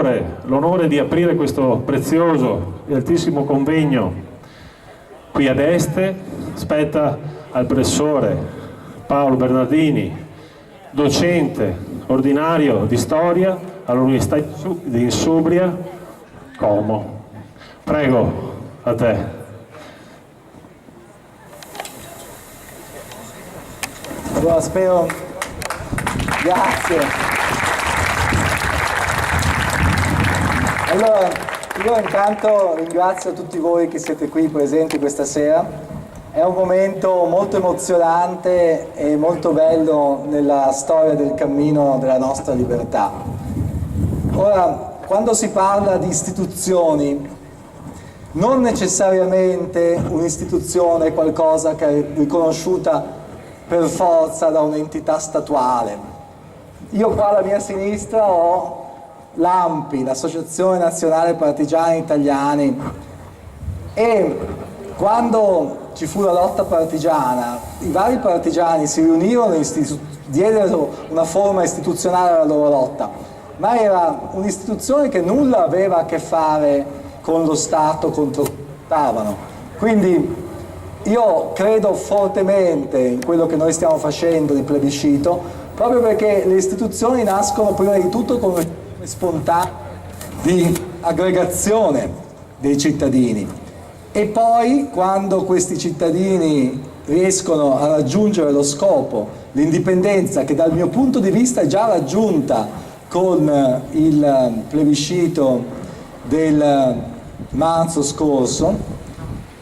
l'onore di aprire questo prezioso e altissimo convegno qui ad Este. Spetta al professore Paolo Bernardini, docente ordinario di storia all'Università di Insubria, Como. Prego, a te. Allora, spero. Grazie. Allora, io intanto ringrazio tutti voi che siete qui presenti questa sera. È un momento molto emozionante e molto bello nella storia del cammino della nostra libertà. Ora, quando si parla di istituzioni, non necessariamente un'istituzione è qualcosa che è riconosciuta per forza da un'entità statuale. Io qua alla mia sinistra ho l'ANPI, l'Associazione Nazionale Partigiani Italiani, e quando ci fu la lotta partigiana, i vari partigiani si riunirono e diedero una forma istituzionale alla loro lotta, ma era un'istituzione che nulla aveva a che fare con lo Stato contro cui lottavano. Quindi io credo fortemente in quello che noi stiamo facendo di plebiscito, proprio perché le istituzioni nascono prima di tutto come spontanea di aggregazione dei cittadini. E poi, quando questi cittadini riescono a raggiungere lo scopo, l'indipendenza, che dal mio punto di vista è già raggiunta con il plebiscito del marzo scorso,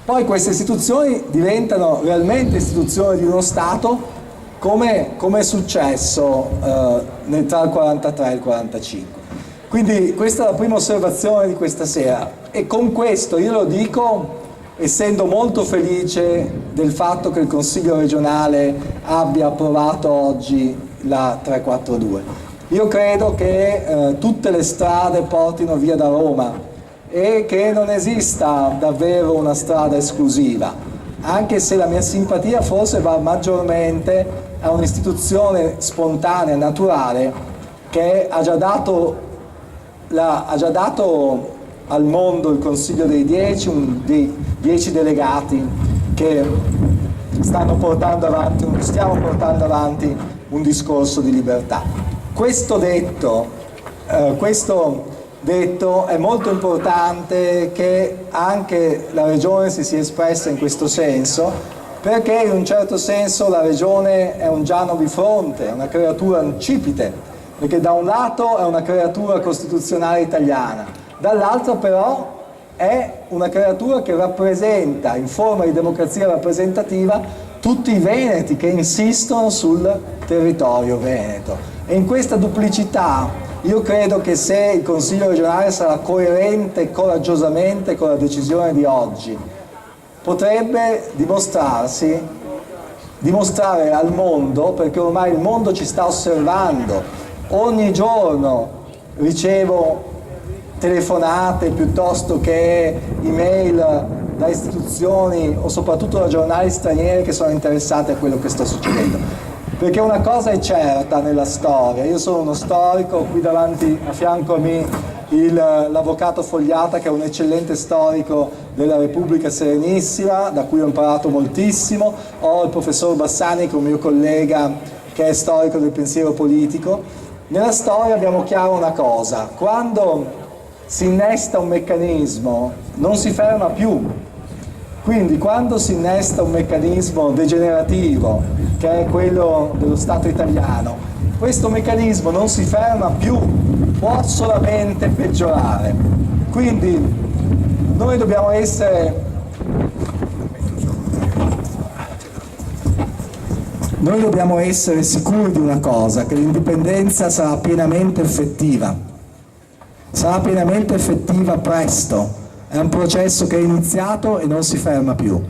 poi queste istituzioni diventano realmente istituzioni di uno Stato, come è successo tra il 1943 e il 1945. Quindi questa è la prima osservazione di questa sera, e con questo io lo dico essendo molto felice del fatto che il Consiglio regionale abbia approvato oggi la 342. Io credo che tutte le strade portino via da Roma e che non esista davvero una strada esclusiva, anche se la mia simpatia forse va maggiormente a un'istituzione spontanea, naturale, che ha già dato al mondo il Consiglio dei 10, dei 10 delegati che stiamo portando avanti un discorso di libertà. Questo detto è molto importante che anche la Regione si sia espressa in questo senso, perché in un certo senso la Regione è un giano bifronte, è una creatura incipite, perché da un lato è una creatura costituzionale italiana, dall'altro però è una creatura che rappresenta, in forma di democrazia rappresentativa, tutti i veneti che insistono sul territorio veneto. E in questa duplicità io credo che se il Consiglio regionale sarà coerente coraggiosamente con la decisione di oggi, potrebbe dimostrare al mondo, perché ormai il mondo ci sta osservando, ogni giorno ricevo telefonate piuttosto che email da istituzioni o soprattutto da giornali stranieri che sono interessati a quello che sta succedendo. Perché una cosa è certa nella storia, io sono uno storico, qui davanti a fianco a me l'avvocato Fogliata, che è un eccellente storico della Repubblica Serenissima, da cui ho imparato moltissimo, ho il professor Bassani, che è un mio collega, che è storico del pensiero politico. Nella storia abbiamo chiaro una cosa: quando si innesta un meccanismo non si ferma più. Quindi quando si innesta un meccanismo degenerativo, che è quello dello Stato italiano, questo meccanismo non si ferma più, può solamente peggiorare. Quindi noi dobbiamo essere sicuri di una cosa, che l'indipendenza sarà pienamente effettiva. Sarà pienamente effettiva presto. È un processo che è iniziato e non si ferma più.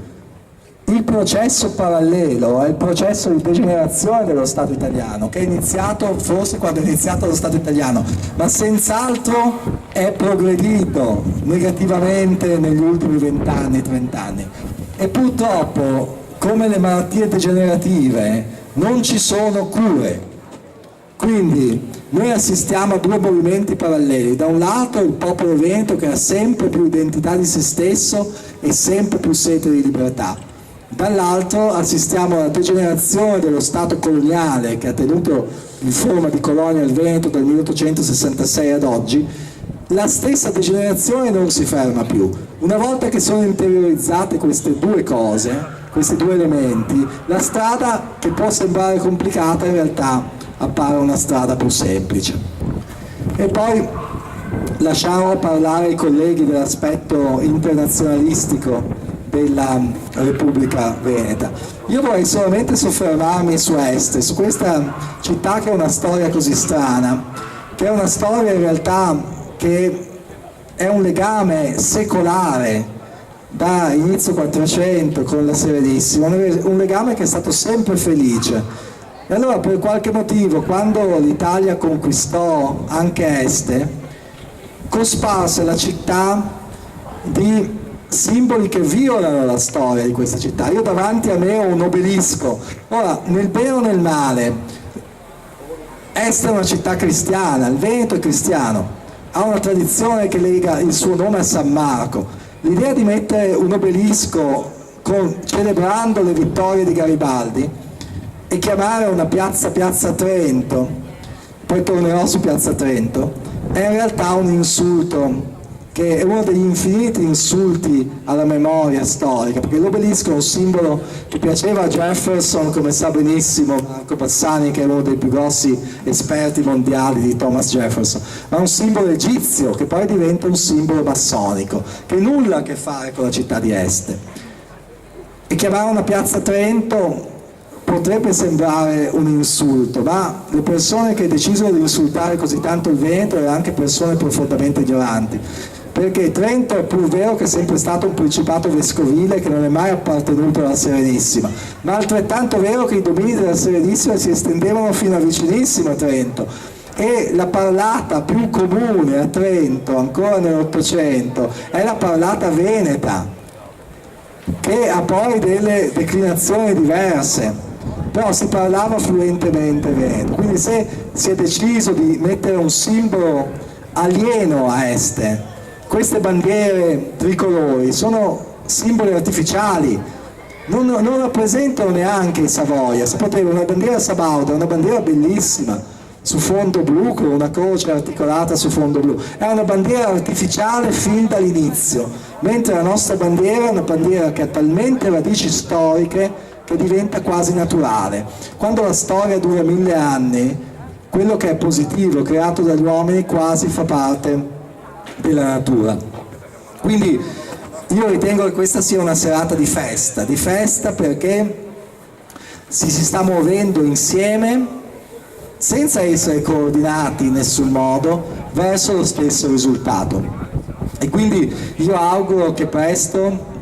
Il processo parallelo è il processo di degenerazione dello Stato italiano, che è iniziato forse quando è iniziato lo Stato italiano, ma senz'altro è progredito negativamente negli ultimi 20 anni, 30 anni. E purtroppo, come le malattie degenerative, non ci sono cure. Quindi Noi assistiamo a due movimenti paralleli: da un lato il popolo veneto che ha sempre più identità di se stesso e sempre più sete di libertà, dall'altro assistiamo alla degenerazione dello Stato coloniale che ha tenuto in forma di colonia il Veneto dal 1866 ad oggi. La stessa degenerazione non si ferma più. Una volta che sono interiorizzate queste due cose, questi due elementi, la strada, che può sembrare complicata, in realtà appare una strada più semplice. E poi lasciamo parlare i colleghi dell'aspetto internazionalistico della Repubblica Veneta. Io vorrei solamente soffermarmi su Este, su questa città che ha una storia così strana, che è una storia in realtà che è un legame secolare da inizio 400 con la Serenissima, un legame che è stato sempre felice. E allora per qualche motivo, quando l'Italia conquistò anche Este, cosparse la città di simboli che violano la storia di questa città. Io davanti a me ho un obelisco. Ora, nel bene o nel male, Este è una città cristiana, il Veneto è cristiano, ha una tradizione che lega il suo nome a San Marco. L'idea di mettere un obelisco celebrando le vittorie di Garibaldi e chiamare una piazza Piazza Trento, poi tornerò su Piazza Trento, è in realtà un insulto, che è uno degli infiniti insulti alla memoria storica, perché l'obelisco è un simbolo che piaceva a Jefferson, come sa benissimo Marco Bassani, che è uno dei più grossi esperti mondiali di Thomas Jefferson, ma è un simbolo egizio che poi diventa un simbolo massonico, che nulla ha a che fare con la città di Este. E chiamare una piazza Trento potrebbe sembrare un insulto, ma le persone che decisero di insultare così tanto il Veneto erano anche persone profondamente ignoranti, perché Trento è pur vero che è sempre stato un principato vescovile che non è mai appartenuto alla Serenissima, ma altrettanto vero che i domini della Serenissima si estendevano fino a vicinissimo a Trento, e la parlata più comune a Trento ancora nell'Ottocento è la parlata veneta, che ha poi delle declinazioni diverse, però si parlava fluentemente veneto. Quindi se si è deciso di mettere un simbolo alieno a Este, queste bandiere tricolori sono simboli artificiali, non rappresentano neanche il Savoia. Si poteva, una bandiera sabauda, una bandiera bellissima su fondo blu con una croce articolata su fondo blu, è una bandiera artificiale fin dall'inizio, mentre la nostra bandiera è una bandiera che ha talmente radici storiche che diventa quasi naturale. Quando la storia dura 1000 anni, quello che è positivo creato dagli uomini quasi fa parte della natura. Quindi io ritengo che questa sia una serata di festa perché si sta muovendo insieme, senza essere coordinati in nessun modo, verso lo stesso risultato. E quindi io auguro che presto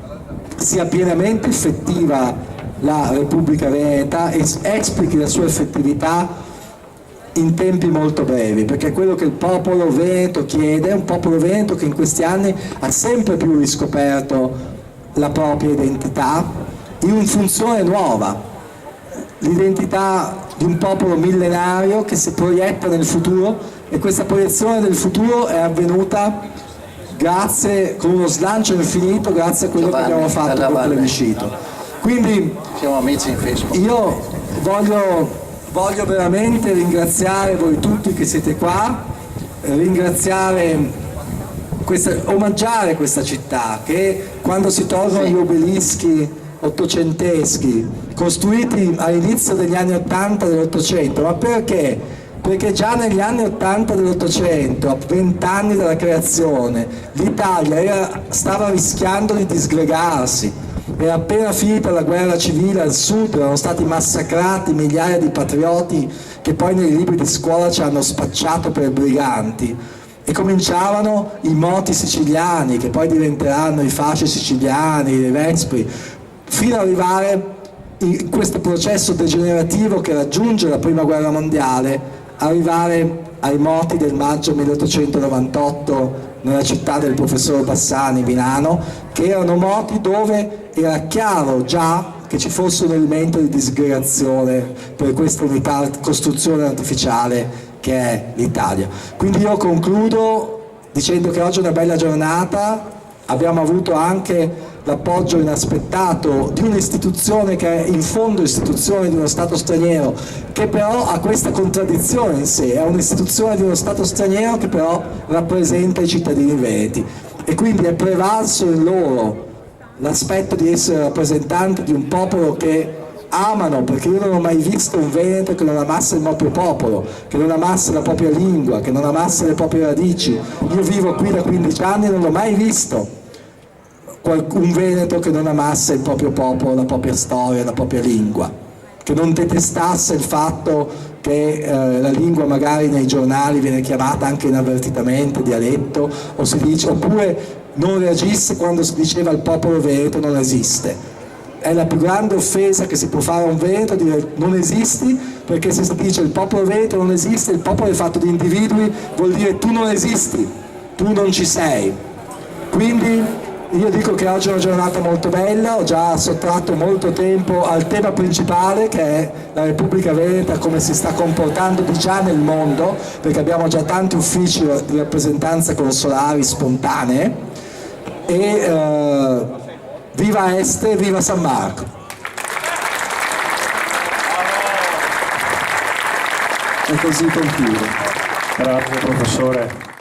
sia pienamente effettiva la Repubblica Veneta e esplichi la sua effettività in tempi molto brevi, perché è quello che il popolo veneto chiede, è un popolo veneto che in questi anni ha sempre più riscoperto la propria identità in funzione nuova, l'identità di un popolo millenario che si proietta nel futuro, e questa proiezione del futuro è avvenuta grazie, con uno slancio infinito, grazie a quello che abbiamo fatto con il plebiscito. Quindi siamo amici in Facebook. Io voglio veramente ringraziare voi tutti che siete qua, omaggiare questa città che, quando si tolgono gli obelischi ottocenteschi costruiti all'inizio degli anni 80 dell'Ottocento, ma perché? Perché già negli anni 80 dell'Ottocento, a 20 anni dalla creazione, l'Italia stava rischiando di disgregarsi. Era appena finita la guerra civile al sud, erano stati massacrati migliaia di patrioti che poi nei libri di scuola ci hanno spacciato per briganti, e cominciavano i moti siciliani che poi diventeranno i fasci siciliani, i vespri, fino ad arrivare in questo processo degenerativo che raggiunge la prima guerra mondiale, arrivare ai moti del maggio 1898 nella città del professor Bassani, Milano, che erano moti dove era chiaro già che ci fosse un elemento di disgregazione per questa unità, costruzione artificiale che è l'Italia. Quindi io concludo dicendo che oggi è una bella giornata, abbiamo avuto anche l'appoggio inaspettato di un'istituzione che è in fondo istituzione di uno Stato straniero, che però ha questa contraddizione in sé, è un'istituzione di uno Stato straniero che però rappresenta i cittadini veneti, e quindi è prevalso in loro l'aspetto di essere rappresentanti di un popolo che amano, perché io non ho mai visto un veneto che non amasse il proprio popolo, che non amasse la propria lingua, che non amasse le proprie radici. Io vivo qui da 15 anni e non l'ho mai visto un veneto che non amasse il proprio popolo, la propria storia, la propria lingua, che non detestasse il fatto che la lingua magari nei giornali viene chiamata anche inavvertitamente dialetto, o si dice, oppure non reagisse quando si diceva il popolo veneto non esiste. È la più grande offesa che si può fare a un veneto, dire non esisti, perché se si dice il popolo veneto non esiste, il popolo è fatto di individui, vuol dire tu non esisti, tu non ci sei. Quindi io dico che oggi è una giornata molto bella, ho già sottratto molto tempo al tema principale, che è la Repubblica Veneta, come si sta comportando di già nel mondo, perché abbiamo già tanti uffici di rappresentanza consolari spontanee, e viva Este, viva San Marco! E così concludo. Grazie professore.